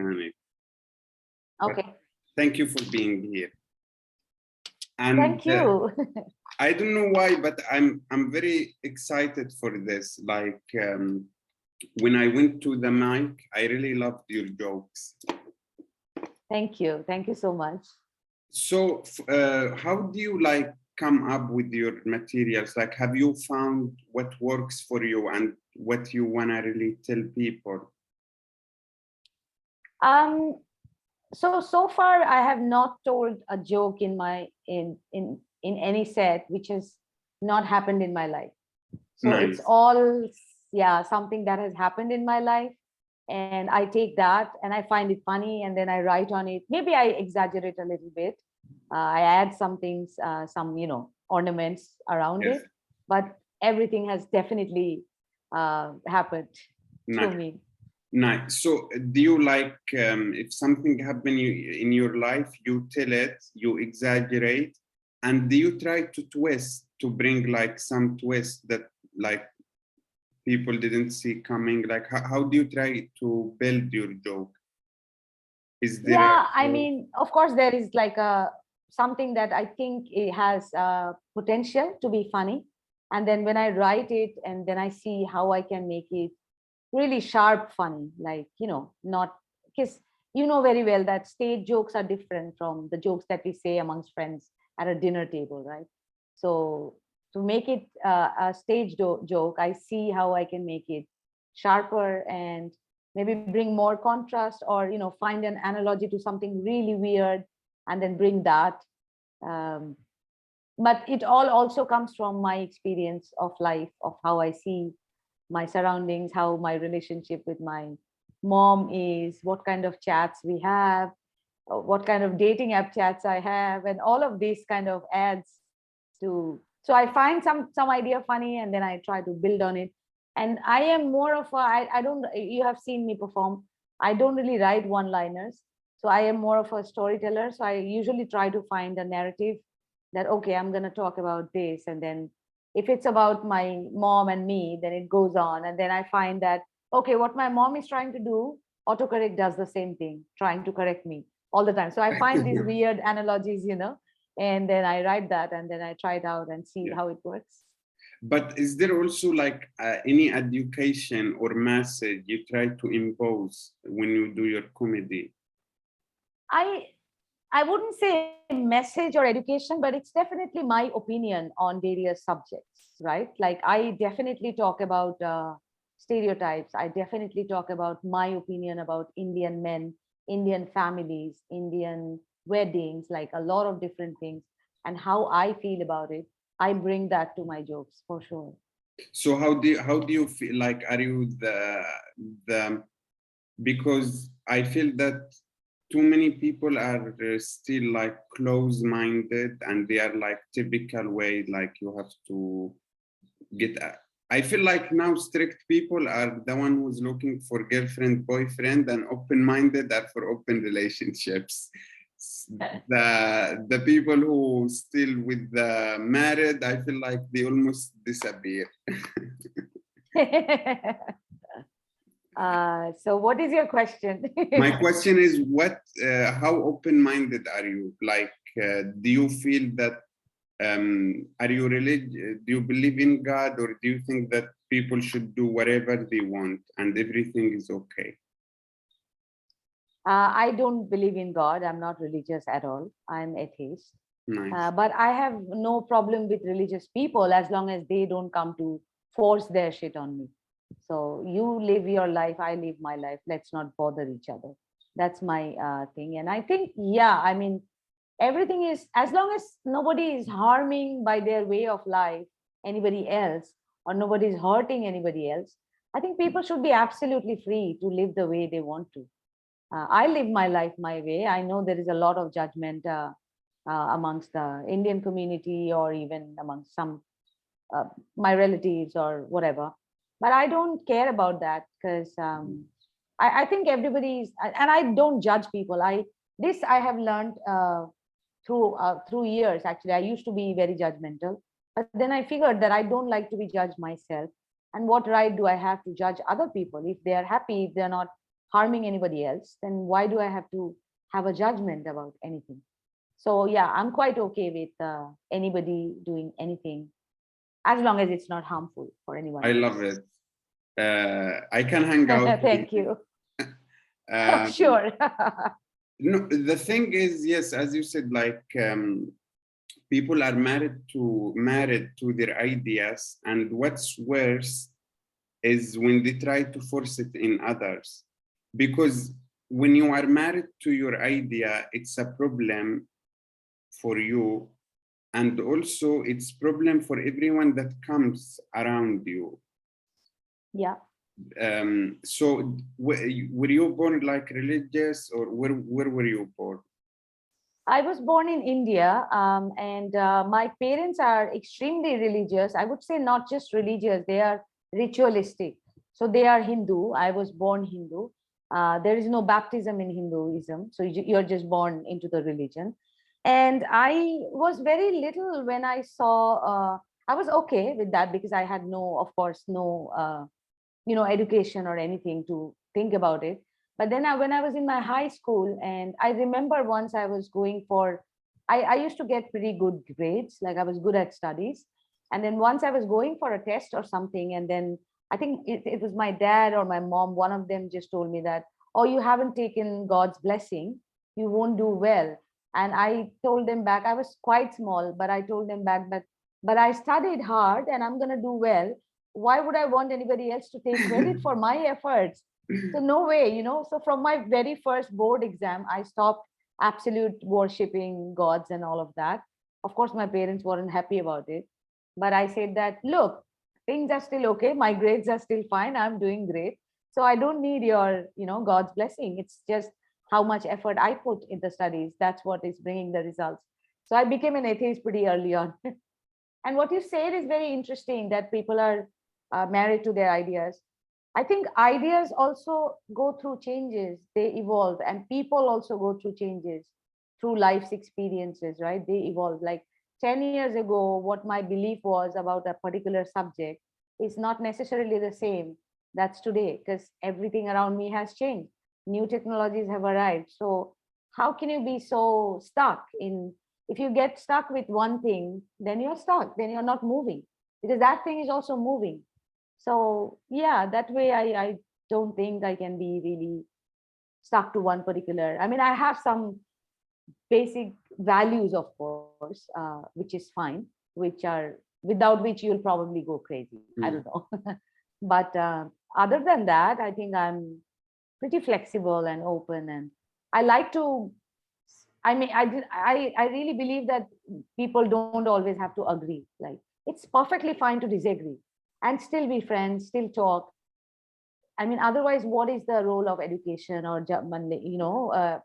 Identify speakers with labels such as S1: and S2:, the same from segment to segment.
S1: organic.
S2: Okay.
S1: But thank you for being here. And
S2: thank you.
S1: I don't know why, but I'm very excited for this. Like when I went to the mic, I really loved your jokes.
S2: Thank you so much.
S1: So how do you like come up with your materials? Like, have you found what works for you and what you want to really tell people?
S2: So far I have not told a joke in my in any set which has not happened in my life. So
S1: Nice.
S2: It's all something that has happened in my life, and I take that and I find it funny, and then I write on it. Maybe I exaggerate a little bit. I add some things, some ornaments around
S1: Yes.
S2: it, but everything has definitely happened to me.
S1: Nice. So do you like, if something happened in your life, you tell it, you exaggerate, and do you try to twist, to bring like some twist that like people didn't see coming? Like how do you try to build your joke? Is there
S2: I mean, of course there is like something that I think it has potential to be funny, and then when I write it and then I see how I can make it really sharp funny, like not, because very well that stage jokes are different from the jokes that we say amongst friends at a dinner table, right? So to make it a stage joke, I see how I can make it sharper and maybe bring more contrast, or find an analogy to something really weird and then bring that. But it all also comes from my experience of life, of how I see my surroundings, how my relationship with my mom is, what kind of chats we have, what kind of dating app chats I have, and all of this kind of adds to. So I find some idea funny, and then I try to build on it. And I am more of a, I don't, you have seen me perform, I don't really write one-liners. So I am more of a storyteller. So I usually try to find a narrative that, okay, I'm going to talk about this, and then if it's about my mom and me, then it goes on. And then I find that, okay, what my mom is trying to do, autocorrect does the same thing, trying to correct me all the time. So I find these weird analogies, and then I write that, and then I try it out and see how it works.
S1: But is there also like any education or message you try to impose when you do your comedy?
S2: I wouldn't say message or education, but it's definitely my opinion on various subjects, right? Like I definitely talk about stereotypes. I definitely talk about my opinion about Indian men, Indian families, Indian weddings, like a lot of different things, and how I feel about it. I bring that to my jokes for sure.
S1: So how do you feel? Like, are you the because I feel that too many people are still like close-minded, and they are like typical way, like you have to get. I feel like now strict people are the one who's looking for girlfriend, boyfriend, and open-minded are for open relationships. The people who still with the married, I feel like they almost disappear.
S2: So what is your question?
S1: My question is, how open-minded are you? Like, do you feel that, are you do you believe in God, or do you think that people should do whatever they want and everything is okay?
S2: I don't believe in God. I'm not religious at all. I'm atheist.
S1: Nice.
S2: But I have no problem with religious people as long as they don't come to force their shit on me. So you live your life, I live my life. Let's not bother each other. That's my thing. And I think, I mean, everything is, as long as nobody is harming by their way of life anybody else, or nobody is hurting anybody else, I think people should be absolutely free to live the way they want to. I live my life my way. I know there is a lot of judgment amongst the Indian community, or even amongst some my relatives or whatever. But I don't care about that, because I think everybody's, and I don't judge people. I have learned through years. Actually, I used to be very judgmental, but then I figured that I don't like to be judged myself. And what right do I have to judge other people if they are happy, if they're not harming anybody else, then why do I have to have a judgment about anything? So yeah, I'm quite okay with anybody doing anything as long as it's not harmful for anyone
S1: I
S2: else.
S1: love it. I can hang out.
S2: Thank you.
S1: Um,
S2: Sure.
S1: no, the thing is, yes, as you said, like people are married to their ideas, and what's worse is when they try to force it in others. Because when you are married to your idea, it's a problem for you, and also it's problem for everyone that comes around you.
S2: Yeah.
S1: So were you born like religious, or where were you born?
S2: I was born in India, and my parents are extremely religious. I would say not just religious, they are ritualistic. So they are Hindu. I was born Hindu. There is no baptism in Hinduism. So you're just born into the religion. And I was very little when I saw, I was okay with that because I had no, of course, no, education or anything to think about it. But then when I was in my high school, and I remember once I was going for, I used to get pretty good grades, like I was good at studies. And then once I was going for a test or something, and then I think it was my dad or my mom, one of them just told me that, oh, you haven't taken God's blessing, you won't do well. And I told them back, I was quite small, but I told them back that, but I studied hard and I'm going to do well. Why would I want anybody else to take credit for my efforts? So no way. So from my very first board exam, I stopped absolute worshipping gods and all of that. Of course, my parents weren't happy about it, but I said that, look, things are still okay, my grades are still fine, I'm doing great, so I don't need your God's blessing. It's just how much effort I put in the studies, that's what is bringing the results. So I became an atheist pretty early on. And what you said is very interesting, that people are married to their ideas. I think ideas also go through changes, they evolve, and people also go through changes through life's experiences, right? They evolve. Like 10 years ago, what my belief was about a particular subject is not necessarily the same that's today, because everything around me has changed. New technologies have arrived. So, how can you be so stuck in? If you get stuck with one thing, then you're stuck, then you're not moving, because that thing is also moving. So yeah, that way I don't think I can be really stuck to one particular. I mean, I have some basic values, of course, which is fine, which are without which you'll probably go crazy. I don't know. But other than that, I think I'm pretty flexible and open, and I like to. I mean, I really believe that people don't always have to agree. Like, it's perfectly fine to disagree and still be friends, still talk. I mean, otherwise, what is the role of education or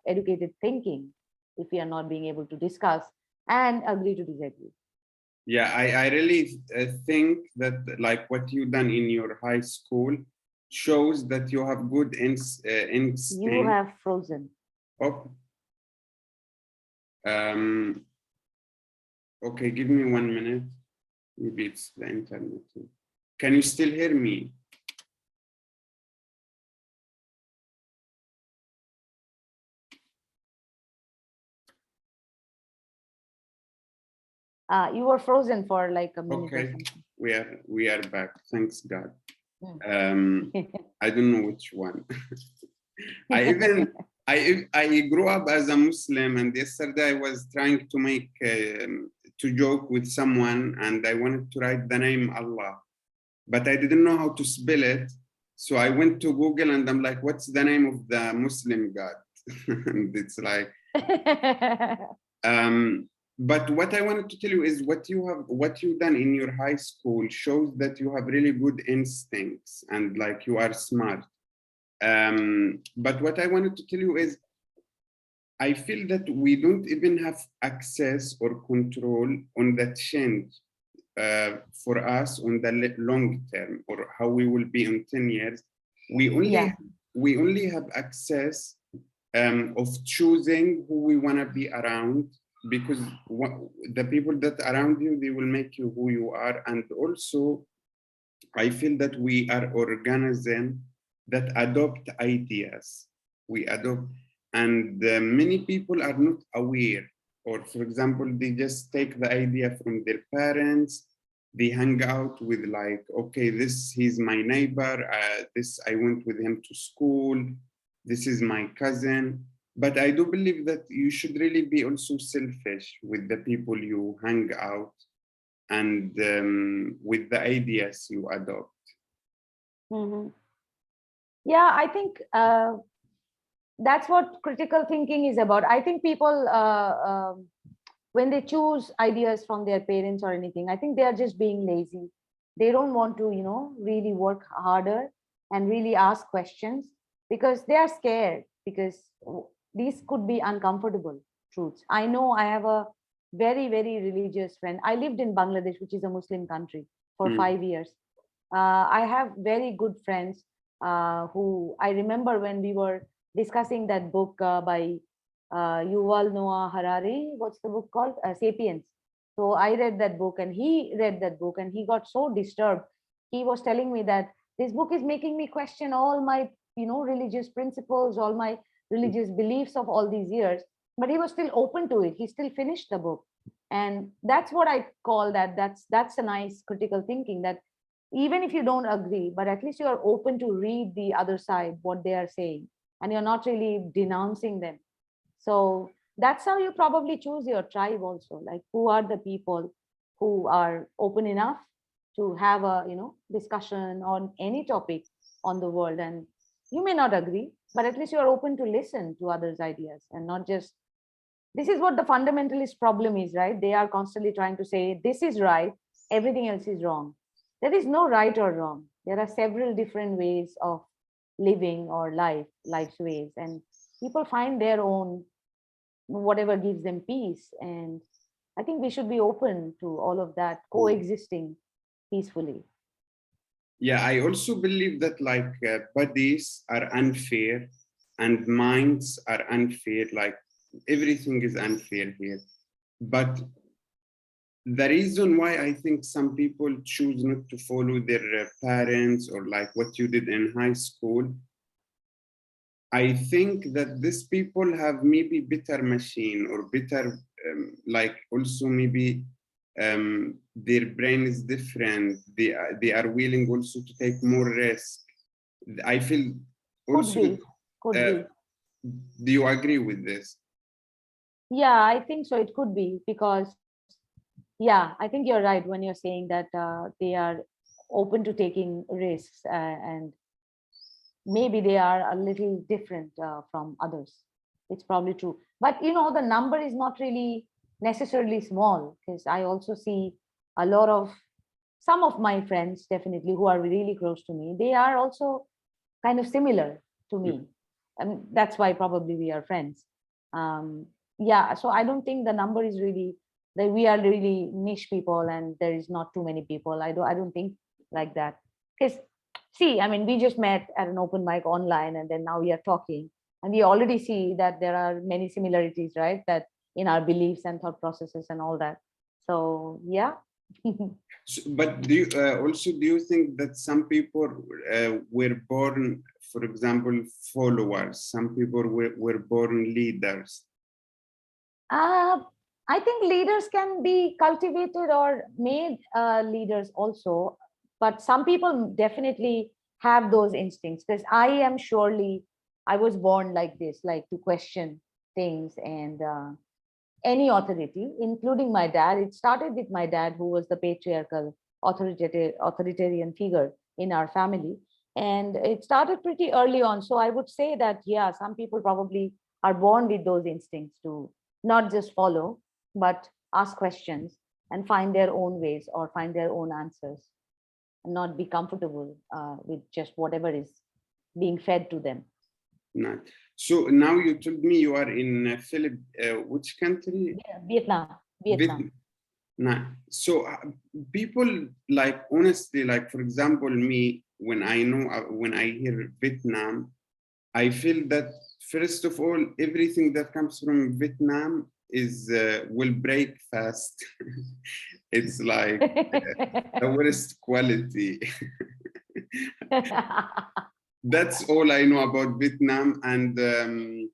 S2: educated thinking if we are not being able to discuss and agree to disagree?
S1: Yeah, I really think that like what you done in your high school shows that you have good instinct.
S2: You have frozen.
S1: Oh, okay, give me 1 minute. Maybe it's the internet. Can you still hear me?
S2: You were frozen for like a minute or
S1: Okay,
S2: something.
S1: we are back. Thanks God.
S2: Mm.
S1: I don't know which one. I grew up as a Muslim, and yesterday I was trying to make to joke with someone, and I wanted to write the name Allah, but I didn't know how to spell it. So I went to Google and I'm like, what's the name of the Muslim God? And it's like, but what I wanted to tell you is what you've done in your high school shows that you have really good instincts and like you are smart. But what I wanted to tell you is I feel that we don't even have access or control on the change for us on the long term, or how we will be in 10 years. We only have access of choosing who we want to be around, because the people that around you, they will make you who you are. And also I feel that we are organism that adopt ideas. We adopt, and many people are not aware, or for example, they just take the idea from their parents. They hang out with like, okay, he's my neighbor. This I went with him to school. This is my cousin. But I do believe that you should really be also selfish with the people you hang out and with the ideas you adopt.
S2: Mhm. Yeah, I think that's what critical thinking is about. I think people, when they choose ideas from their parents or anything, I think they are just being lazy. They don't want to, really work harder and really ask questions because they are scared, because these could be uncomfortable truths. I know I have a very, very religious friend. I lived in Bangladesh, which is a Muslim country, for
S1: Mm,
S2: 5 years. I have very good friends who I remember when we were discussing that book by Yuval Noah Harari. What's the book called? Sapiens. So I read that book and he read that book and he got so disturbed. He was telling me that this book is making me question all my, religious principles, all my religious beliefs of all these years. But he was still open to it. He still finished the book. And that's what I call that. That's a nice critical thinking, that even if you don't agree, but at least you are open to read the other side, what they are saying, and you're not really denouncing them. So that's how you probably choose your tribe also, like who are the people who are open enough to have a discussion on any topic on the world. And you may not agree, but at least you're open to listen to others' ideas and not just, this is what the fundamentalist problem is, right? They are constantly trying to say this is right, everything else is wrong. There is no right or wrong. There are several different ways of living or life's ways, and people find their own, whatever gives them peace. And I think we should be open to all of that coexisting peacefully.
S1: yeah, I also believe that like bodies are unfair and minds are unfair. Like everything is unfair here. But the reason why I think some people choose not to follow their parents or like what you did in high school, I think that these people have maybe better machine or better, like also maybe their brain is different. They are willing also to take more risk. I feel
S2: Could
S1: also.
S2: be, could
S1: Uh,
S2: be.
S1: do you agree with this?
S2: Yeah, I think so. It could be because, yeah, I think you're right when you're saying that they are open to taking risks, and maybe they are a little different from others. It's probably true. But the number is not really necessarily small, because I also see a lot of, some of my friends definitely who are really close to me, they are also kind of similar to me. And that's why probably we are friends. Um, yeah, so I don't think the number is really that we are really niche people and there is not too many people. I don't think like that. Because see, I mean, we just met at an open mic online and then now we are talking, and we already see that there are many similarities, right? That in our beliefs and thought processes and all that. So yeah.
S1: So, but do you also do you think that some people were born, for example, followers? Some people were born leaders.
S2: Uh, I think leaders can be cultivated or made leaders also, but some people definitely have those instincts. Because I was born like this, like to question things and any authority, including my dad. It started with my dad, who was the patriarchal, authoritarian figure in our family. And it started pretty early on. So I would say that, yeah, some people probably are born with those instincts to not just follow, but ask questions and find their own ways or find their own answers, and not be comfortable with just whatever is being fed to them.
S1: Nice. So now you told me you are in which country?
S2: Yeah, Vietnam.
S1: Vietnam. Nice. So people like honestly, like for example, me when I hear Vietnam, I feel that first of all, everything that comes from Vietnam is will break fast. It's like the worst quality. That's all I know about Vietnam. And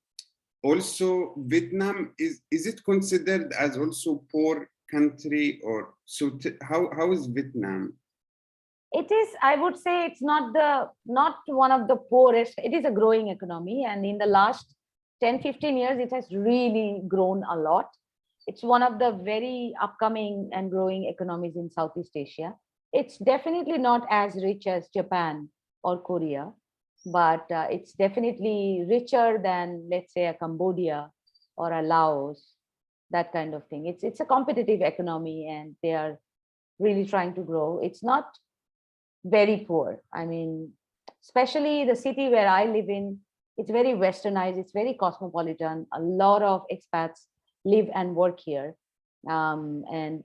S1: also, Vietnam is it considered as also poor country, or so? How is Vietnam?
S2: It is, I would say, it's not one of the poorest. It is a growing economy, and in the last 10-15 years, it has really grown a lot. It's one of the very upcoming and growing economies in Southeast Asia. It's definitely not as rich as Japan or Korea, but it's definitely richer than, let's say, a Cambodia or a Laos, that kind of thing. It's a competitive economy, and they are really trying to grow. It's not very poor. I mean, especially the city where I live in, it's very westernized, it's very cosmopolitan. A lot of expats live and work here. And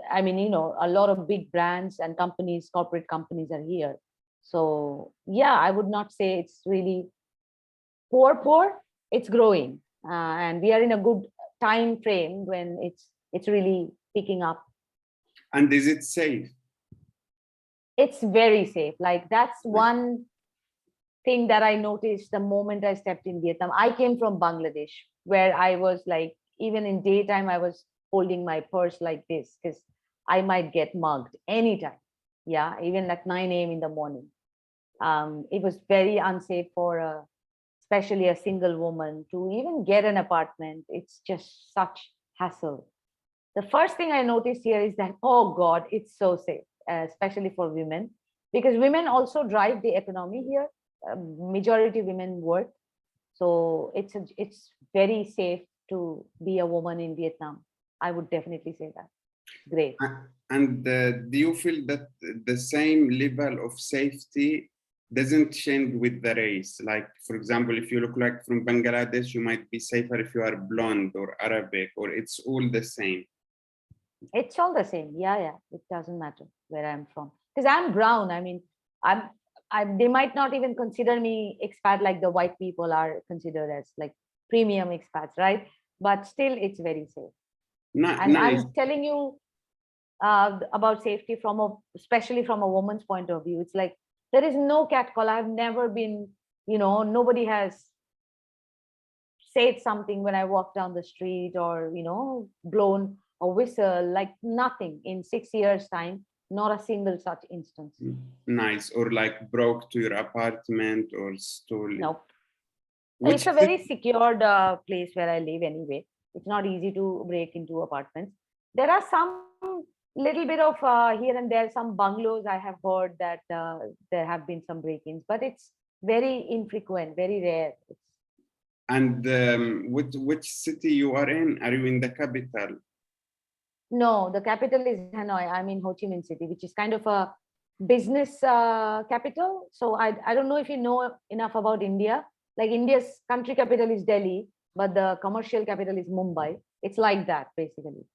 S2: I mean, a lot of big brands and companies, corporate companies are here. So yeah, I would not say it's really poor. It's growing. And we are in a good time frame when it's really picking up.
S1: And is it safe?
S2: It's very safe. Like, that's one thing that I noticed the moment I stepped in Vietnam. I came from Bangladesh, where I was like, even in daytime, I was holding my purse like this because I might get mugged anytime. Yeah, even at 9 a.m. in the morning. It was very unsafe for especially a single woman to even get an apartment. It's just such hassle. The first thing I noticed here is that, oh God, it's so safe, especially for women, because women also drive the economy here. Majority women work, so it's very safe to be a woman in Vietnam. I would definitely say that. Great.
S1: And do you feel that the same level of safety doesn't change with the race? Like, for example, if you look like from Bangladesh, you might be safer if you are blonde or Arabic, or it's all the same?
S2: It's all the same. Yeah. It doesn't matter where I'm from, because I'm brown. I mean, they might not even consider me expat like the white people are considered as like premium expats, right? But still, it's very safe. And
S1: Nice.
S2: I'm telling you about safety especially from a woman's point of view. It's like there is no catcall. I've never been, nobody has said something when I walk down the street, or blown a whistle, like nothing in 6 years' time. Not a single such instance.
S1: Nice. Or like broke to your apartment or stolen?
S2: Nope.
S1: Which
S2: It's a very secured place where I live anyway. It's not easy to break into apartments. There are some little bit of here and there, some bungalows I have heard that there have been some break-ins, but it's very infrequent, very rare.
S1: And which city you are in? Are you in the capital?
S2: No, the capital is Hanoi. I'm in Ho Chi Minh City, which is kind of a business capital. So I don't know if you know enough about India. Like, India's country capital is Delhi, but the commercial capital is Mumbai. It's like that, basically.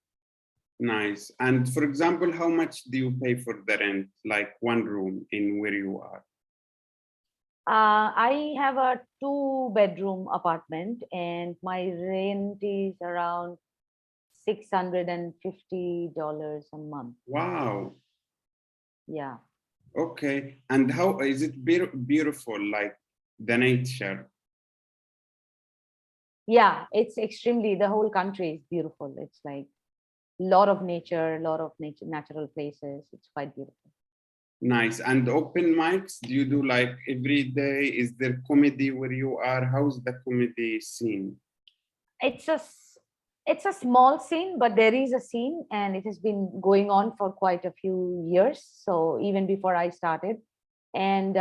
S1: Nice. And for example, how much do you pay for the rent, like one room in where you are?
S2: I have a 2-bedroom apartment, and my rent is around $650 a month.
S1: Wow.
S2: Yeah.
S1: Okay. And how is it beautiful, like the nature?
S2: Yeah, it's extremely, the whole country is beautiful. It's like a lot of nature, natural places. It's quite beautiful.
S1: Nice. And open mics, do you do like every day? Is there comedy where you are? How's the comedy scene?
S2: It's a small scene, but there is a scene, and it has been going on for quite a few years. So even before I started, and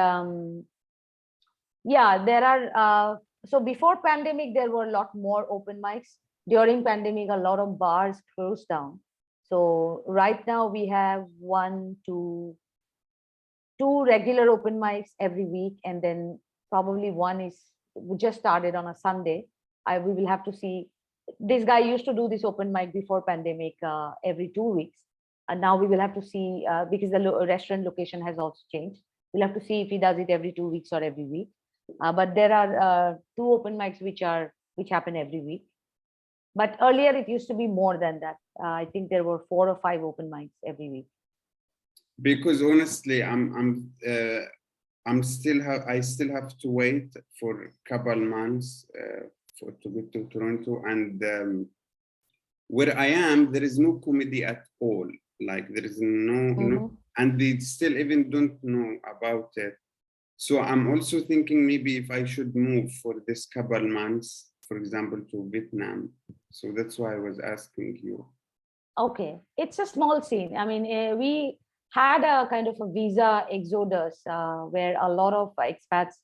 S2: yeah, there are. So before pandemic, there were a lot more open mics. During pandemic, a lot of bars closed down. So right now we have two regular open mics every week, and then probably one is we just started on a Sunday. We will have to see. This guy used to do this open mic before pandemic every 2 weeks, and now we will have to see because the restaurant location has also changed. We'll have to see if he does it every 2 weeks or every week. But there are 2 open mics which happen every week. But earlier it used to be more than that. I think there were 4 or 5 open mics every week.
S1: Because honestly, I still have to wait for a couple months for to get to Toronto, and where I am, there is no comedy at all. Like there is no, and they still even don't know about it. So I'm also thinking maybe if I should move for this couple months, for example, to Vietnam. So that's why I was asking you.
S2: Okay, it's a small scene. I mean, we had a kind of a visa exodus where a lot of expats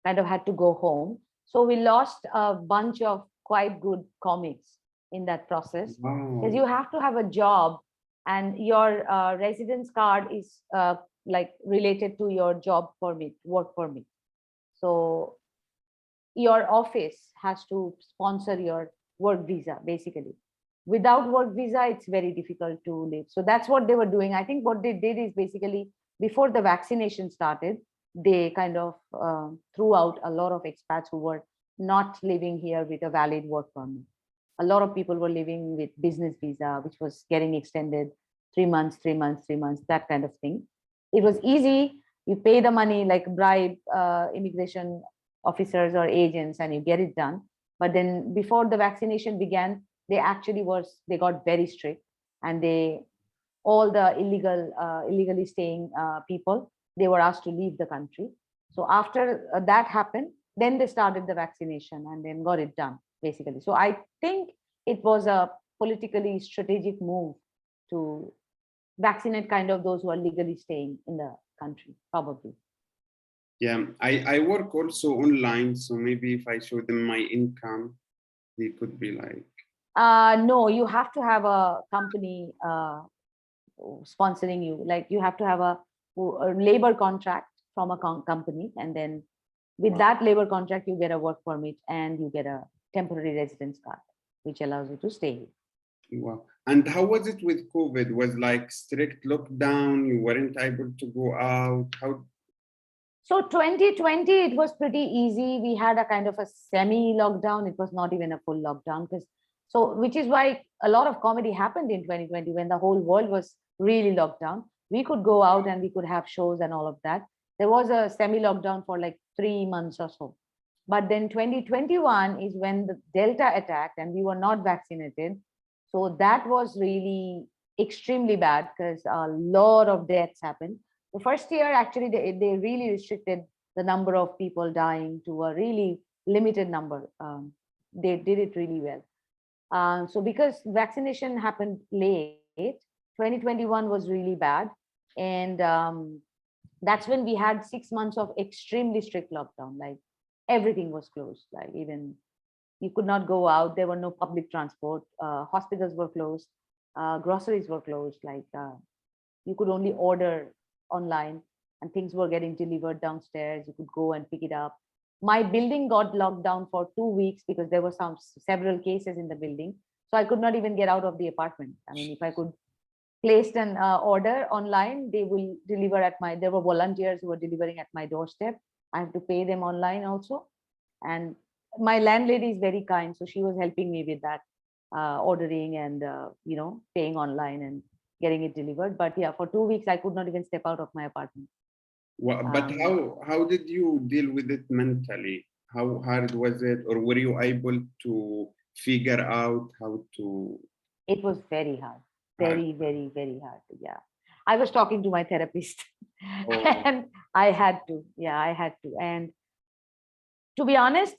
S2: kind of had to go home. So we lost a bunch of quite good comics in that process, because
S1: Wow.
S2: you have to have a job, and your residence card is like related to your job permit, work permit. So your office has to sponsor your work visa basically. Without work visa, it's very difficult to live. So that's what they were doing. I think what they did is basically, before the vaccination started, they kind of threw out a lot of expats who were not living here with a valid work permit. A lot of people were living with business visa, which was getting extended 3 months, 3 months, 3 months, that kind of thing. It was easy. You pay the money, like bribe immigration officers or agents, and you get it done. But then before the vaccination began, they got very strict, and all the illegally staying people, they were asked to leave the country. So after that happened, then they started the vaccination and then got it done basically. So I think it was a politically strategic move to vaccinate kind of those who are legally staying in the country, probably.
S1: Yeah, I work also online, so maybe if I show them my income, they could be like,
S2: No, you have to have a company sponsoring you. Like you have to have a labor contract from a company, and then with
S1: wow.
S2: that labor contract, you get a work permit and you get a temporary residence card, which allows you to stay.
S1: Wow. And how was it with COVID? Was like strict lockdown? You weren't able to go out? How?
S2: So 2020, it was pretty easy. We had a kind of a semi lockdown. It was not even a full lockdown, because which is why a lot of comedy happened in 2020 when the whole world was really locked down. We could go out and we could have shows and all of that. There was a semi lockdown for like 3 months or so. But then 2021 is when the Delta attacked and we were not vaccinated. So that was really extremely bad, because a lot of deaths happened. The first year, actually, they really restricted the number of people dying to a really limited number. They did it really well. So because vaccination happened late, 2021 was really bad. And that's when we had 6 months of extremely strict lockdown. Like everything was closed. Like even you could not go out. There were no public transport. Hospitals were closed. Groceries were closed. Like you could only order online, and things were getting delivered downstairs. You could go and pick it up. My building got locked down for 2 weeks because there were several cases in the building. So I could not even get out of the apartment. I mean, if I could place an order online, they will deliver there were volunteers who were delivering at my doorstep. I have to pay them online also. And my landlady is very kind. So she was helping me with that, ordering and, paying online and getting it delivered. But yeah, for 2 weeks, I could not even step out of my apartment.
S1: Well, but how did you deal with it mentally? How hard was it, or were you able to figure out how to?
S2: It was very hard, very, very, very hard. Yeah, I was talking to my therapist, and I had to. Yeah, I had to. And to be honest,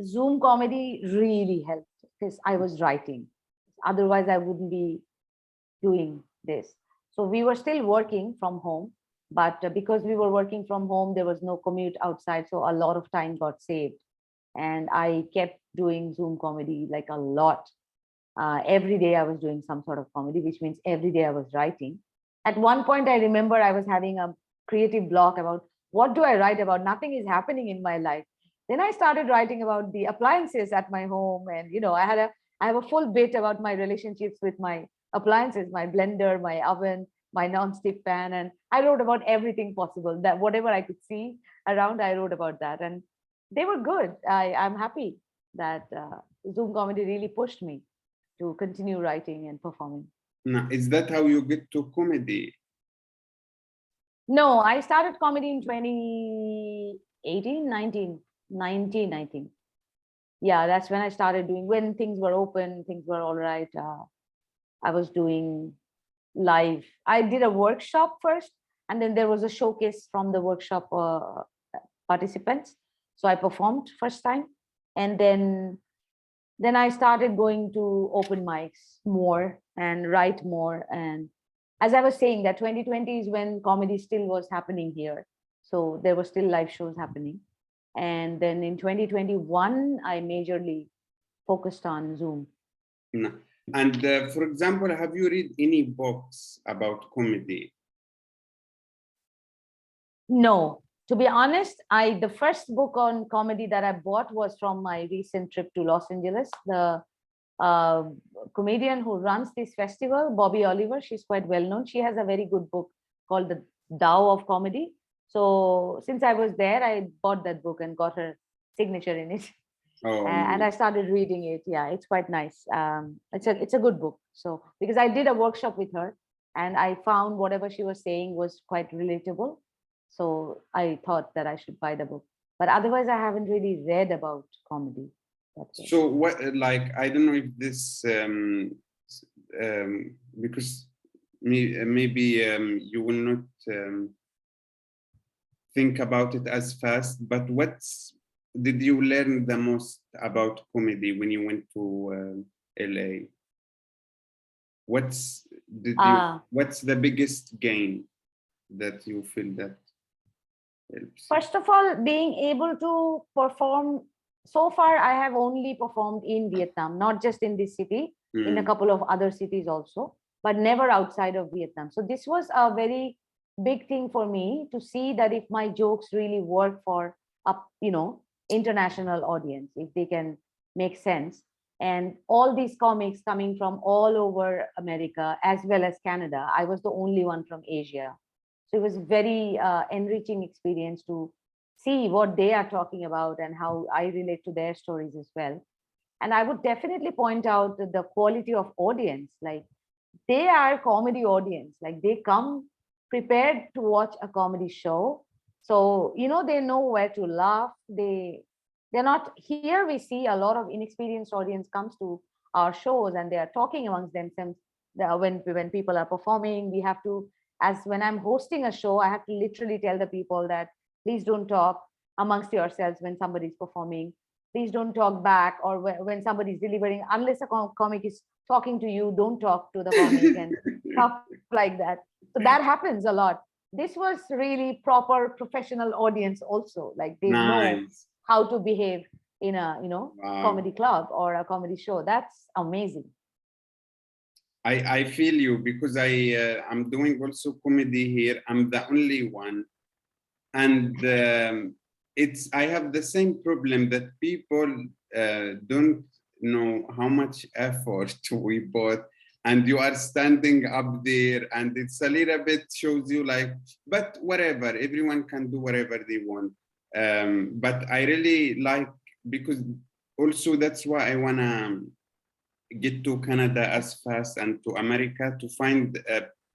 S2: Zoom comedy really helped, because I was writing. Otherwise, I wouldn't be doing this. So we were still working from home, but because we were working from home, there was no commute outside. So a lot of time got saved. And I kept doing Zoom comedy like a lot. Every day I was doing some sort of comedy, which means every day I was writing. At one point, I remember I was having a creative block about what do I write about? Nothing is happening in my life. Then I started writing about the appliances at my home, and I have a full bit about my relationships with my appliances, my blender, my oven, my non-stick pan, and I wrote about everything possible. That whatever I could see around, I wrote about that, and they were good. I'm happy that Zoom comedy really pushed me to continue writing and performing.
S1: Now, is that how you get to comedy?
S2: No, I started comedy in 2018, 19, I think. Yeah, that's when I started doing, when things were open, things were all right. I was doing live. I did a workshop first, and then there was a showcase from the workshop participants. So I performed first time, and then I started going to open mics more and write more. And as I was saying, that 2020 is when comedy still was happening here. So there were still live shows happening. And then in 2021, I majorly focused on Zoom.
S1: No. And for example, have you read any books about comedy?
S2: No, to be honest, the first book on comedy that I bought was from my recent trip to Los Angeles. The uh, comedian who runs this festival, Bobby Oliver, she's quite well known. She has a very good book called The Tao of Comedy. So since I was there, I bought that book and got her signature in it.
S1: Oh,
S2: And I started reading it. Yeah, it's quite nice. It's a good book. So because I did a workshop with her, and I found whatever she was saying was quite relatable. So I thought that I should buy the book. But otherwise, I haven't really read about comedy. That's it.
S1: so what, like, I don't know if this, because maybe you will not think about it as fast, but did you learn the most about comedy when you went to LA? What's what's the biggest gain that you feel that helps?
S2: First of all, being able to perform. So far, I have only performed in Vietnam, not just in this city, in a couple of other cities also, but never outside of Vietnam. So this was a very big thing for me to see that if my jokes really work for a, international audience, if they can make sense. And all these comics coming from all over America as well as Canada, I was the only one from Asia. So it was very enriching experience to see what they are talking about and how I relate to their stories as well. And I would definitely point out the quality of audience. Like, they are comedy audience. Like, they come prepared to watch a comedy show. So, they know where to laugh. They're not here. We see a lot of inexperienced audience comes to our shows and they are talking amongst themselves. When people are performing, we have to, as when I'm hosting a show, I have to literally tell the people that please don't talk amongst yourselves when somebody's performing. Please don't talk back, or when somebody's delivering, unless a comic is talking to you, don't talk to the comic and stuff like that. So that happens a lot. This was really proper professional audience also. Like, they know
S1: Nice.
S2: how to behave in a
S1: Wow.
S2: comedy club or a comedy show. That's amazing.
S1: I feel you, because I'm doing also comedy here. I'm the only one, and I have the same problem that people don't know how much effort we put, and you are standing up there, and it's a little bit shows you like, but whatever, everyone can do whatever they want. But I really like, because also that's why I wanna get to Canada as fast, and to America, to find,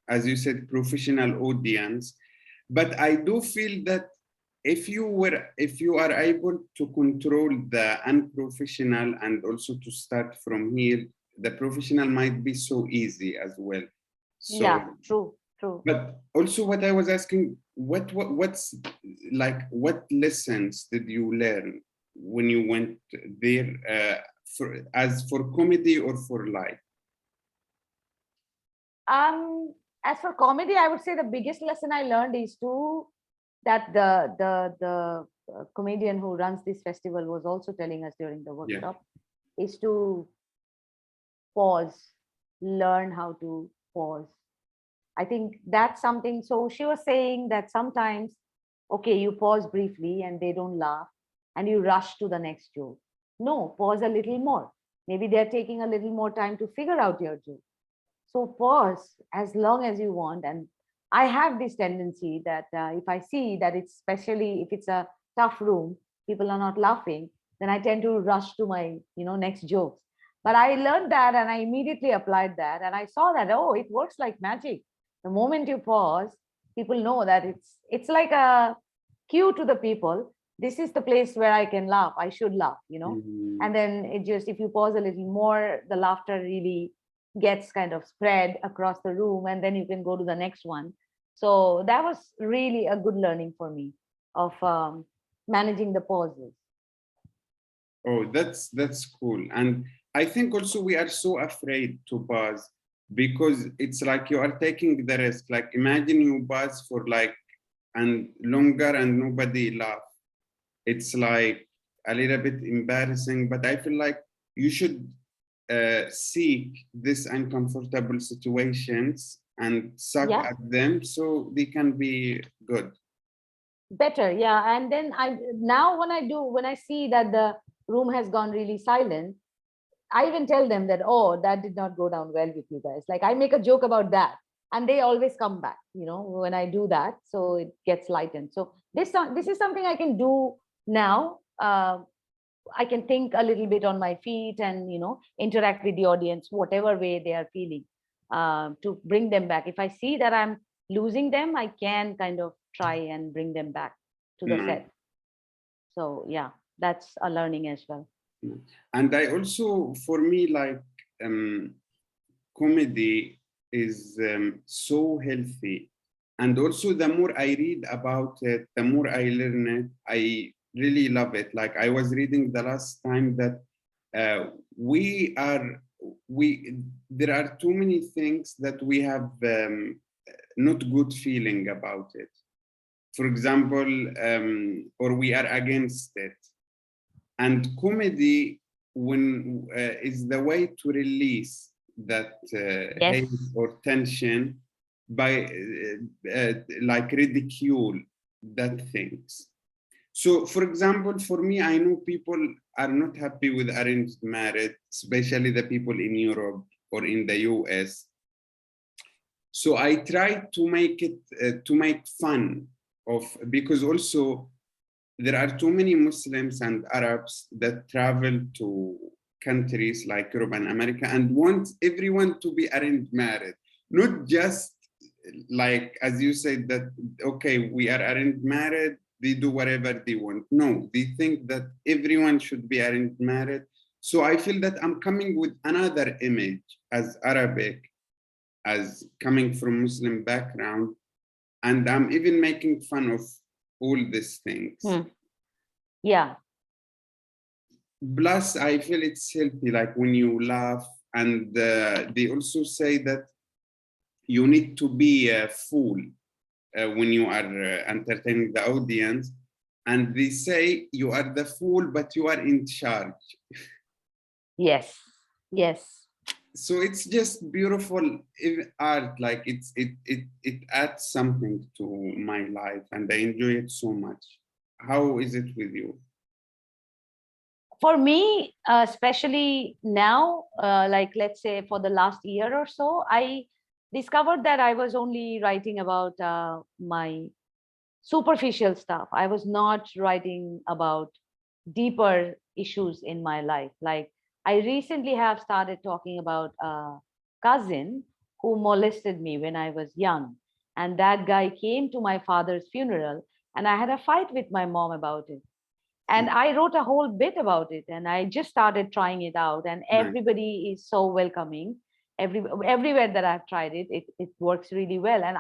S1: as you said, professional audience. But I do feel that if you are able to control the unprofessional and also to start from here, the professional might be so easy as well. So,
S2: Yeah, true.
S1: but also what I was asking, what's like, what lessons did you learn when you went there, as for comedy or for life?
S2: As for comedy, I would say the biggest lesson I learned is that the comedian who runs this festival was also telling us during the workshop, is to pause, learn how to pause. I think that's something. So she was saying that sometimes, okay, you pause briefly and they don't laugh and you rush to the next joke. No, pause a little more. Maybe they're taking a little more time to figure out your joke. So pause as long as you want. And I have this tendency that if I see that it's, especially if it's a tough room, people are not laughing, then I tend to rush to my next jokes. But I learned that and I immediately applied that, and I saw that, oh, it works like magic. The moment you pause, people know that it's like a cue to the people. This is the place where I can laugh. I should laugh,
S1: Mm,
S2: and then it just, if you pause a little more, the laughter really gets kind of spread across the room, and then you can go to the next one. So that was really a good learning for me of managing the pauses.
S1: oh, that's cool. And I think also we are so afraid to pause because it's like you are taking the risk. Like imagine you pause for like and longer and nobody laugh. It's like a little bit embarrassing, but I feel like you should seek these uncomfortable situations and suck
S2: Yeah,
S1: at them so they can be good.
S2: better. Yeah, and then I now when I see that the room has gone really silent, I even tell them that, oh, that did not go down well with you guys. Like I make a joke about that, and they always come back, when I do that. So it gets lightened. So this is something I can do now. I can think a little bit on my feet and interact with the audience, whatever way they are feeling, to bring them back. If I see that I'm losing them, I can kind of try and bring them back to the
S1: Nice.
S2: set. So yeah, that's a learning as well.
S1: And I also, for me, like comedy is so healthy. And also, the more I read about it, the more I learn it. I really love it. Like I was reading the last time that we are, there are too many things that we have not good feeling about it. For example, or we are against it. And comedy is the way to release that
S2: Yes.
S1: hate or tension by like ridicule that things. So for example, for me, I know people are not happy with arranged marriage, especially the people in Europe or in the US. So I try to make it to make fun of, because also there are too many Muslims and Arabs that travel to countries like Europe and America and want everyone to be arranged married, not just like, as you said, that, okay, we are arranged married, they do whatever they want. No, they think that everyone should be arranged married. So I feel that I'm coming with another image as Arabic, as coming from Muslim background, and I'm even making fun of all these things.
S2: Yeah.
S1: Plus, I feel it's healthy, like when you laugh, and they also say that you need to be a fool when you are entertaining the audience, and they say you are the fool, but you are in charge.
S2: Yes. Yes.
S1: So it's just beautiful art. Like it adds something to my life, and I enjoy it so much. How is it with you?
S2: For me, especially now, like let's say for the last year or so, I discovered that I was only writing about my superficial stuff. I was not writing about deeper issues in my life. Like I recently have started talking about a cousin who molested me when I was young. And that guy came to my father's funeral, and I had a fight with my mom about it. And I wrote a whole bit about it, and I just started trying it out, and
S1: Nice.
S2: everybody is so welcoming. Everywhere that I've tried it, it works really well. And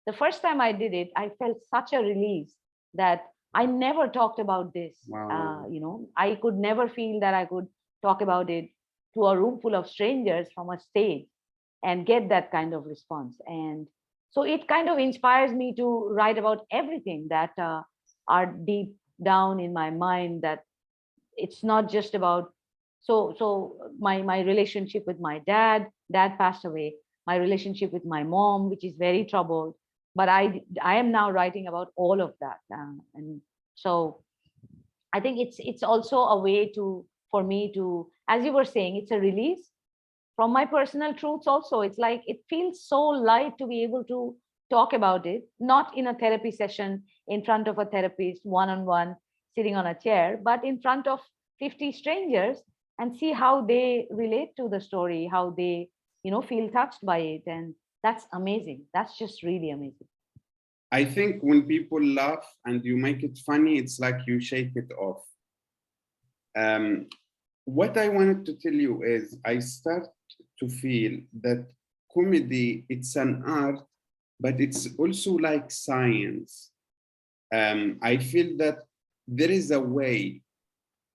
S2: the first time I did it, I felt such a release that I never talked about this.
S1: Wow.
S2: I could never feel that I could talk about it to a room full of strangers from a stage and get that kind of response. And so it kind of inspires me to write about everything that are deep down in my mind, that it's not just about, so my relationship with my dad passed away, my relationship with my mom, which is very troubled, but I am now writing about all of that, and so I think it's also a way to, for me to, as you were saying, it's a release from my personal truths also. It's like it feels so light to be able to talk about it, not in a therapy session in front of a therapist one on one sitting on a chair, but in front of 50 strangers, and see how they relate to the story, how they feel touched by it. And that's amazing. That's just really amazing.
S1: I think when people laugh and you make it funny, it's like you shake it off. What I wanted to tell you is I start to feel that comedy, it's an art, but it's also like science. I feel that there is a way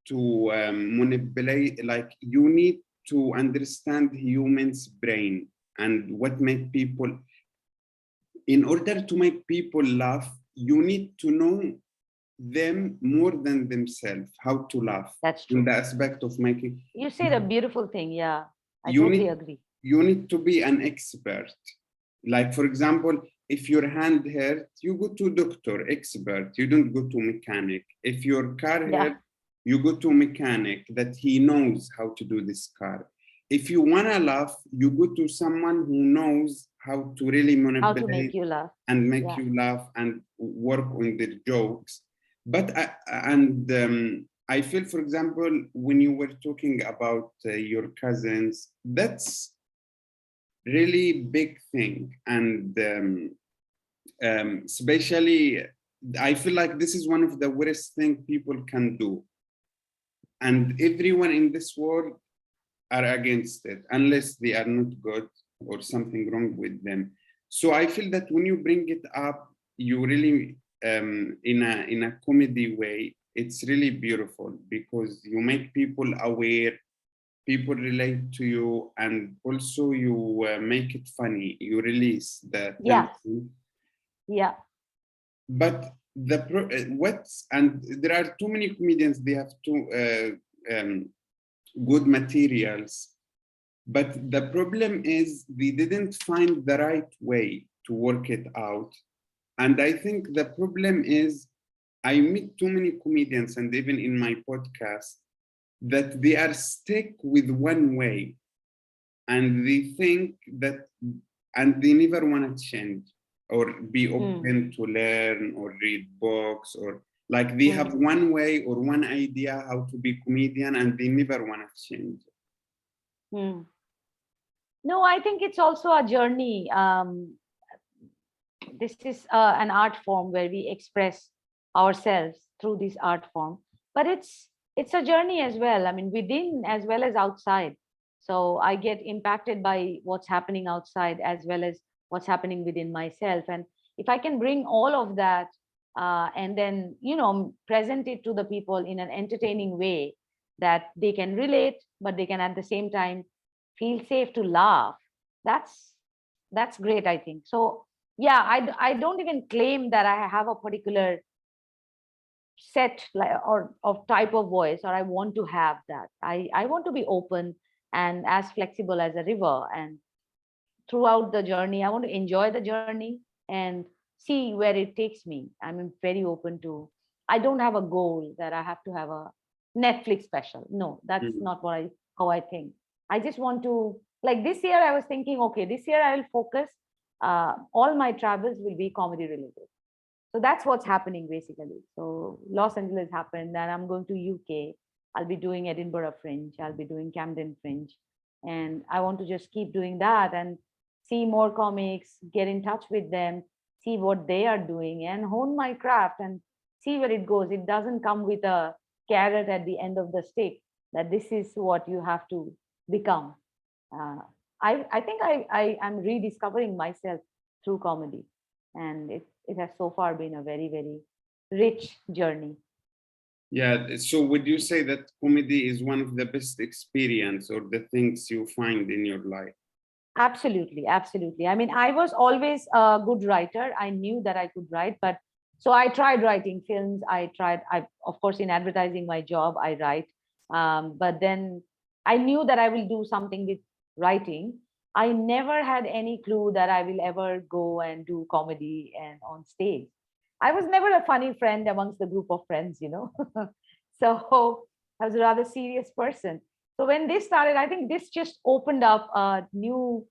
S1: to manipulate, like you need to understand humans' brain and what make people, in order to make people laugh, you need to know them more than themselves, how to laugh.
S2: That's
S1: In
S2: true.
S1: the aspect of making,
S2: You said a beautiful thing. Yeah, I
S1: you
S2: totally
S1: need
S2: agree.
S1: you need to be an expert. Like for example, if your hand hurt, you go to doctor expert, you don't go to mechanic. If your car
S2: Yeah,
S1: hurt, you go to mechanic that he knows how to do this car. If you want to laugh, you go to someone who knows how to really
S2: how to make
S1: manipulate
S2: you laugh.
S1: and make
S2: Yeah,
S1: you laugh and work on the jokes. But I feel, for example, when you were talking about your cousins, that's really big thing. And especially, I feel like this is one of the worst thing people can do. And everyone in this world are against it, unless they are not good or something wrong with them. So I feel that when you bring it up, you really, in a comedy way, it's really beautiful because you make people aware, people relate to you, and also you make it funny. You release the
S2: yeah,
S1: tension.
S2: yeah.
S1: But what's, and there are too many comedians. They have too good materials. But the problem is they didn't find the right way to work it out. And I think the problem is I meet too many comedians, and even in my podcast, that they are stuck with one way and they think that, and they never want to change or be open to learn or read books, or like they have
S2: Mm.
S1: one way or one idea how to be comedian and they never want to change.
S2: Mm. No, I think it's also a journey. This is an art form where we express ourselves through this art form, but it's a journey as well. I mean, within as well as outside. So I get impacted by what's happening outside as well as what's happening within myself. And if I can bring all of that and then present it to the people in an entertaining way that they can relate, but they can at the same time feel safe to laugh, that's that's great, I think. So yeah, I don't even claim that I have a particular set like or of type of voice, or I want to have that. I want to be open and as flexible as a river, and throughout the journey I want to enjoy the journey and see where it takes me. I'm very open to, I don't have a goal that I have to have a Netflix special. No, that's
S1: Mm.
S2: not what I how I think. I just want to, like this year I was thinking, okay, this year I will focus, all my travels will be comedy related. So that's what's happening basically. So Los Angeles happened, and I'm going to UK. I'll be doing Edinburgh Fringe, I'll be doing Camden Fringe, and I want to just keep doing that and see more comics, get in touch with them, see what they are doing, and hone my craft and see where it goes. It doesn't come with a carrot at the end of the stick that this is what you have to become. uh, I think I am rediscovering myself through comedy, and it has so far been a very very rich journey.
S1: Yeah, so would you say that comedy is one of the best experience or the things you find in your life?
S2: Absolutely, absolutely. I mean, I was always a good writer. I knew that I could write, but so I tried writing films. I of course in advertising my job I write, but then I knew that I will do something with writing. I never had any clue that I will ever go and do comedy and on stage. I was never a funny friend amongst the group of friends. So I was a rather serious person. So when this started, I think this just opened up a new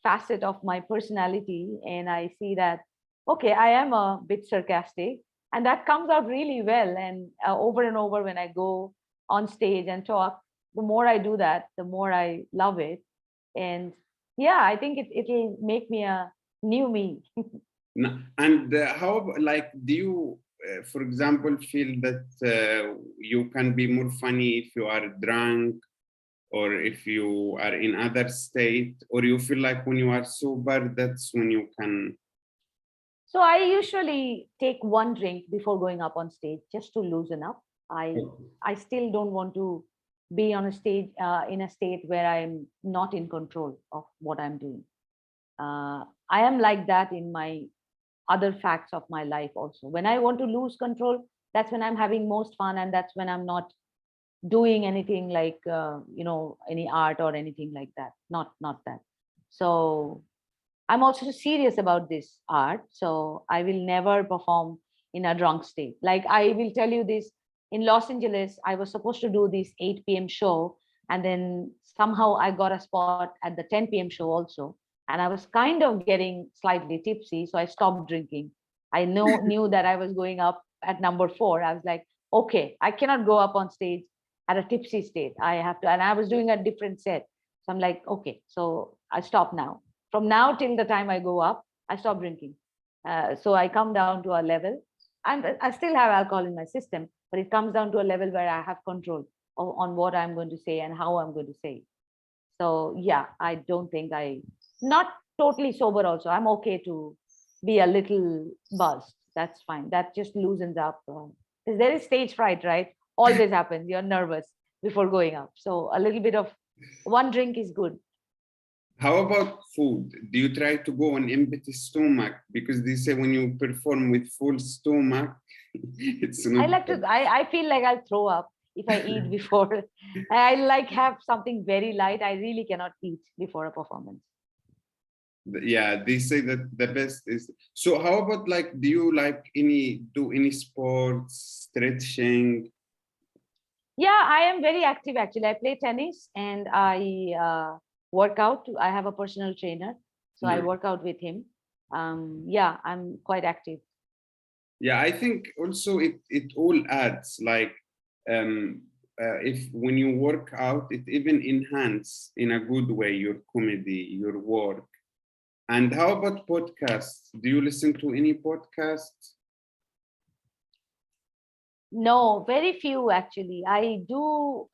S2: facet of my personality. And I see that, okay, I am a bit sarcastic, and that comes out really well. And over and over, when I go on stage and talk, the more I do that, the more I love it. And yeah, I think it'll make me a new me.
S1: No. And like, do you, for example, feel that you can be more funny if you are drunk or if you are in other state, or you feel like when you are sober, that's when you can?
S2: So I usually take one drink before going up on stage just to loosen up. I still don't want to be on a stage in a state where I'm not in control of what I'm doing. I am like that in my other facts of my life also. When I want to lose control, that's when I'm having most fun, and that's when I'm not doing anything like any art or anything like that. Not that. So I'm also serious about this art. So I will never perform in a drunk state. Like I will tell you this, in Los Angeles, I was supposed to do this 8 p.m. show. And then somehow I got a spot at the 10 p.m. show also. And I was kind of getting slightly tipsy. So I stopped drinking. I knew that I was going up at number 4. I was like, okay, I cannot go up on stage at a tipsy state. I have to, and I was doing a different set. So I'm like, okay, so I stop now. From now till the time I go up, I stop drinking. So I come down to a level. I still have alcohol in my system, but it comes down to a level where I have control on what I'm going to say and how I'm going to say it. So yeah, I don't think not totally sober also. I'm okay to be a little buzzed. That's fine. That just loosens up. Because there is stage fright, right? Always happens. You're nervous before going up. So a little bit of one drink is good.
S1: How about food? Do you try to go on empty stomach? Because they say when you perform with full stomach, it's not.
S2: I feel like I'll throw up if I eat before. I like have something very light. I really cannot eat before a performance.
S1: Yeah, they say that the best is. So how about, like, do you like do any sports, stretching?
S2: Yeah, I am very active actually. I play tennis and I work out. I have a personal trainer, so I
S1: No.
S2: work out with him. Yeah, I'm quite active.
S1: Yeah, I think also it all adds, like, if when you work out, it even enhance in a good way your comedy, your work. And how about podcasts? Do you listen to any podcasts?
S2: No, very few actually. I do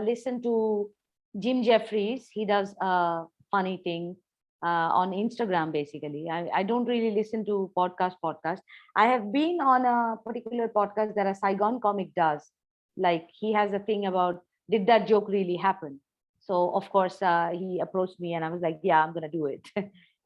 S2: listen to Jim Jeffries. He does a funny thing on Instagram, basically. I don't really listen to podcast. I have been on a particular podcast that a Saigon comic does. Like he has a thing about, did that joke really happen? So of course he approached me and I was like, yeah, I'm gonna do it.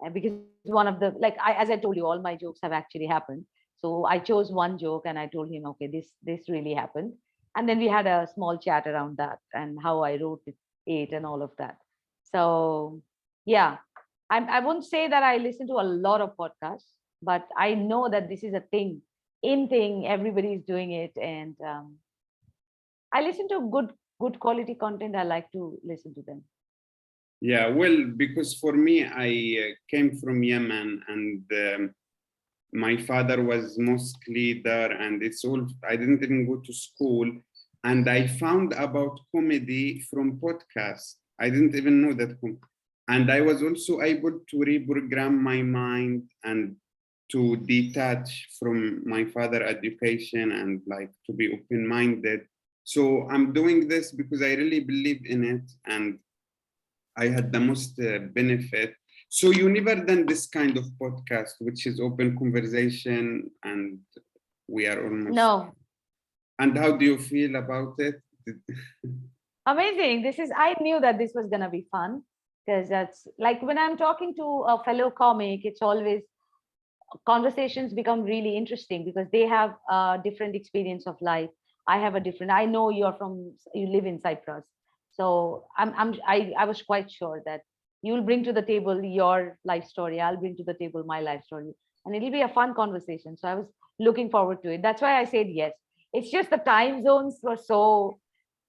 S2: And because one of the, like as I told you, all my jokes have actually happened. So I chose one joke and I told him, okay, this really happened. And then we had a small chat around that and how I wrote it and all of that. So yeah, I wouldn't say that I listen to a lot of podcasts, but I know that this is a thing, everybody is doing it. And I listen to good quality content. I like to listen to them.
S1: Yeah, well, because for me, I came from Yemen, and my father was mosque leader, and it's all, I didn't even go to school. And I found about comedy from podcasts. I didn't even know that. And I was also able to reprogram my mind and to detach from my father education and, like, to be open-minded. So I'm doing this because I really believe in it, and I had the most benefit. So you never done this kind of podcast, which is open conversation, and we are almost.
S2: No.
S1: And how do you feel about it?
S2: Amazing. I knew that this was going to be fun because that's like when I'm talking to a fellow comic, it's always conversations become really interesting because they have a different experience of life. I have a different, I know you live in Cyprus. So I was quite sure that you'll bring to the table your life story. I'll bring to the table my life story. And it'll be a fun conversation. So I was looking forward to it. That's why I said yes. It's just the time zones were so,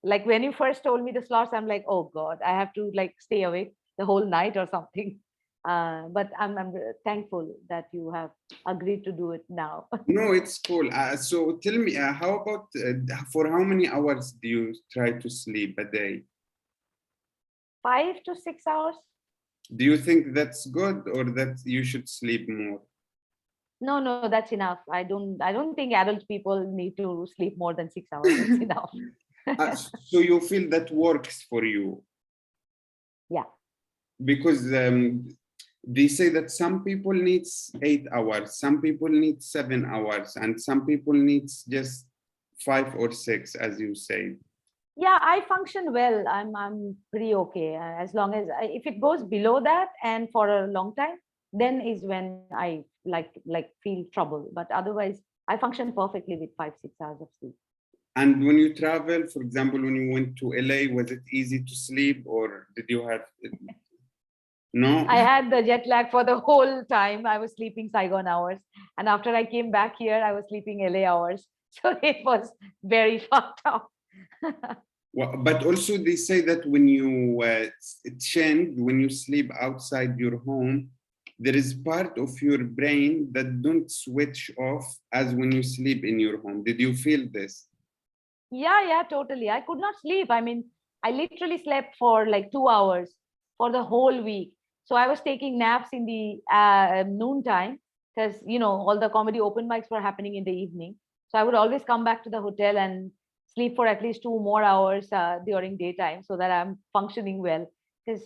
S2: like when you first told me the slots, I'm like, oh God, I have to like stay awake the whole night or something. But I'm thankful that you have agreed to do it now.
S1: No, it's cool. So tell me, how about for how many hours do you try to sleep a day?
S2: 5 to 6 hours.
S1: Do you think that's good, or that you should sleep more?
S2: No, that's enough. I don't think adult people need to sleep more than 6 hours. That's enough.
S1: So you feel that works for you?
S2: Yeah.
S1: Because they say that some people needs 8 hours, some people need 7 hours, and some people needs just 5 or 6, as you say.
S2: Yeah, I function well. I'm pretty okay. As long as if it goes below that and for a long time, then is when I like feel trouble. But otherwise, I function perfectly with 5, 6 hours of sleep.
S1: And when you travel, for example, when you went to LA, was it easy to sleep, or did you have no?
S2: I had the jet lag for the whole time. I was sleeping Saigon hours, and after I came back here, I was sleeping LA hours. So it was very fucked up.
S1: Well, but also they say that when you change, when you sleep outside your home, there is part of your brain that don't switch off as when you sleep in your home. Did you feel this?
S2: Yeah, totally. I could not sleep. I mean, I literally slept for like 2 hours for the whole week. So I was taking naps in the noon time because, all the comedy open mics were happening in the evening. So I would always come back to the hotel and sleep for at least 2 more hours during daytime so that I'm functioning well. Because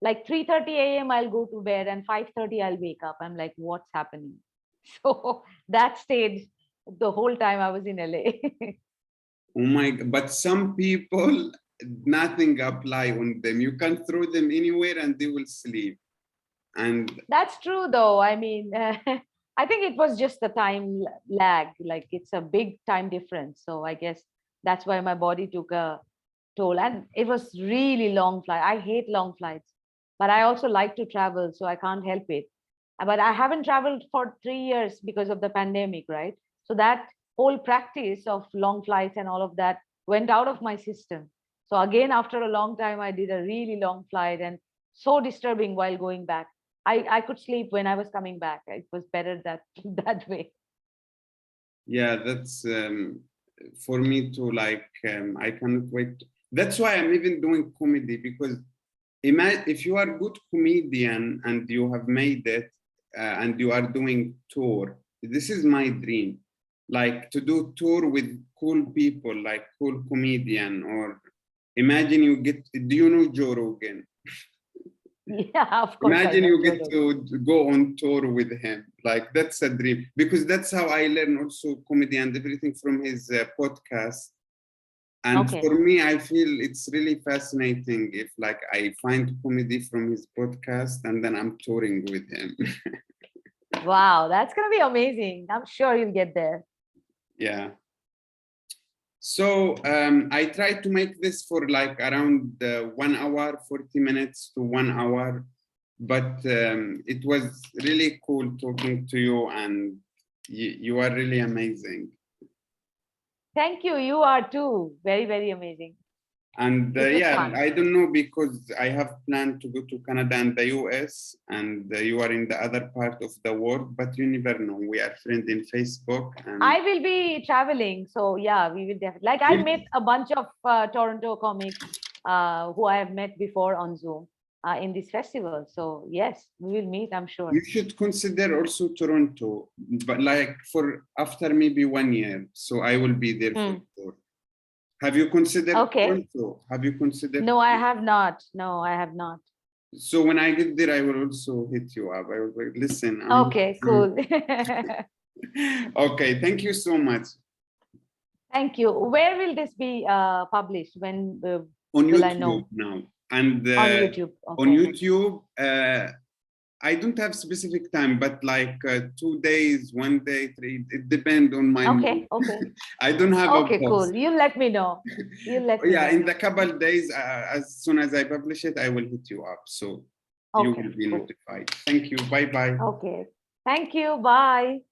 S2: like 3:30 a.m. I'll go to bed and 5:30 I'll wake up. I'm like, what's happening? So that stayed the whole time I was in LA.
S1: Oh my, but some people, nothing apply on them. You can throw them anywhere and they will sleep. And
S2: That's true, though. I mean, I think it was just the time lag. Like it's a big time difference. So I guess that's why my body took a toll. And it was really long flight. I hate long flights, but I also like to travel, so I can't help it. But I haven't traveled for 3 years because of the pandemic, right? So that whole practice of long flights and all of that went out of my system. So again, after a long time, I did a really long flight and so disturbing while going back. I could sleep when I was coming back. It was better that that way.
S1: yeah, that's for me too. Like, I cannot wait. That's why I'm even doing comedy, because imagine if you are a good comedian and you have made it and you are doing tour. This is my dream, like to do tour with cool people, like cool comedian. Or imagine you get. Do you know Joe Rogan?
S2: Yeah, of course I
S1: Imagine
S2: know
S1: you
S2: Joe
S1: get
S2: Rogan.
S1: to go on tour with him. Like that's a dream, because that's how I learn also comedy and everything from his podcast. And
S2: Okay.
S1: for me, I feel it's really fascinating if like I find comedy from his podcast and then I'm touring with him.
S2: Wow, that's gonna be amazing. I'm sure you'll get there.
S1: Yeah. So I tried to make this for like around 1 hour, 40 minutes to 1 hour, but it was really cool talking to you, and you are really amazing.
S2: Thank you. You are too. Very, very amazing.
S1: And
S2: It was
S1: yeah,
S2: fun.
S1: I don't know, because I have planned to go to Canada and the US, and you are in the other part of the world, but you never know. We are friends in Facebook, and
S2: I will be traveling. So yeah, we will definitely. Like I met a bunch of Toronto comics who I have met before on Zoom in this festival. So yes, we will meet, I'm sure.
S1: you should consider also Toronto, but like for after maybe 1 year. So I will be there for sure. Have you considered
S2: Okay.
S1: Toronto? Have you considered?
S2: No, I have not. No, I have not.
S1: So when I get there, I will also hit you up. I will like, listen.
S2: Okay, cool.
S1: Okay, thank you so much.
S2: Thank you. Where will this be published? When
S1: On
S2: will I
S1: YouTube
S2: know?
S1: now, and
S2: On YouTube.
S1: on
S2: Okay.
S1: YouTube, I don't have specific time, but like 2 days, 1 day, 3. It depends on my mood.
S2: Okay.
S1: I don't have a
S2: Okay,
S1: boss.
S2: cool. You let me know. You let me
S1: Yeah,
S2: know.
S1: in the couple days, as soon as I publish it, I will hit you up, so you
S2: Okay,
S1: will be
S2: cool.
S1: notified. Thank you. Bye bye.
S2: Okay. Thank you. Bye.